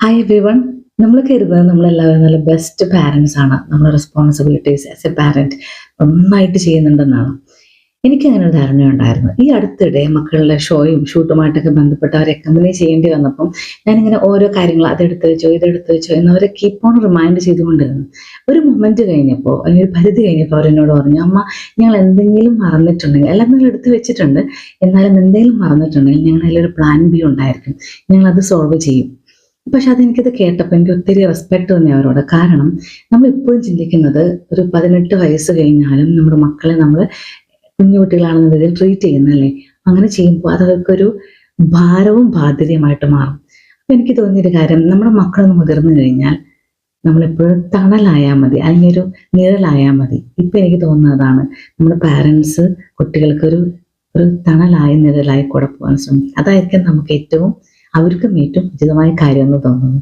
Hi every one. നമ്മൾ കരുതുന്നത് നമ്മളെല്ലാവരും നല്ല ബെസ്റ്റ് പാരൻസ് ആണ്, നമ്മുടെ റെസ്പോൺസിബിലിറ്റീസ് ആസ് എ പാരന്റ് നന്നായിട്ട് ചെയ്യുന്നുണ്ടെന്നാണ്. എനിക്ക് അങ്ങനെ ഒരു ധാരണയുണ്ടായിരുന്നു. ഈ അടുത്തിടെ മക്കളുടെ ഷോയും ഷൂട്ടുമായിട്ടൊക്കെ ബന്ധപ്പെട്ട് അവരെ അക്കമ്പനി ചെയ്യേണ്ടി വന്നപ്പം ഞാനിങ്ങനെ ഓരോ കാര്യങ്ങൾ അതെടുത്ത് വെച്ചോ ഇതെടുത്ത് വെച്ചോ എന്നവരെ കീപ്പ് ഓൺ റിമൈൻഡ് ചെയ്തുകൊണ്ടിരുന്നു. ഒരു മൊമെന്റ് കഴിഞ്ഞപ്പോൾ, അല്ലെങ്കിൽ ഒരു പരിധി കഴിഞ്ഞപ്പോൾ അവരെന്നോട് പറഞ്ഞു, അമ്മ ഞങ്ങൾ എന്തെങ്കിലും മറന്നിട്ടുണ്ടെങ്കിൽ, എല്ലാം നിങ്ങൾ എടുത്ത് വെച്ചിട്ടുണ്ട്, എന്നാലും എന്തെങ്കിലും മറന്നിട്ടുണ്ടെങ്കിൽ ഞങ്ങൾ അതിലൊരു പ്ലാൻ ബി ഉണ്ടായിരിക്കും, ഞങ്ങളത് സോൾവ് ചെയ്യും. പക്ഷെ അതെനിക്കത് കേട്ടപ്പോൾ എനിക്ക് ഒത്തിരി റെസ്പെക്ട് തോന്നി അവരോട്. കാരണം നമ്മൾ ഇപ്പോഴും ചിന്തിക്കുന്നത് ഒരു 18 വയസ്സ് കഴിഞ്ഞാലും നമ്മുടെ മക്കളെ നമ്മൾ കുഞ്ഞു കുട്ടികളാണെന്ന രീതിയിൽ ട്രീറ്റ് ചെയ്യുന്നല്ലേ. അങ്ങനെ ചെയ്യുമ്പോൾ അത് അവർക്കൊരു ഭാരവും ബാധ്യതയുമായിട്ട് മാറും. അപ്പൊ എനിക്ക് തോന്നിയൊരു കാര്യം, നമ്മുടെ മക്കളൊന്ന് മുതിർന്നു കഴിഞ്ഞാൽ നമ്മളെപ്പോഴും തണലായാൽ മതി, അതിനൊരു നിഴലായാൽ മതി. ഇപ്പൊ എനിക്ക് തോന്നുന്നതാണ്, നമ്മുടെ പാരൻസ് കുട്ടികൾക്കൊരു ഒരു തണലായി നിഴലായി കൂടെ പോകാൻ ശ്രമിക്കും. അതായിരിക്കും നമുക്ക് ഏറ്റവും അവർക്കും ഏറ്റവും ഉചിതമായ കാര്യം എന്ന് തോന്നുന്നു.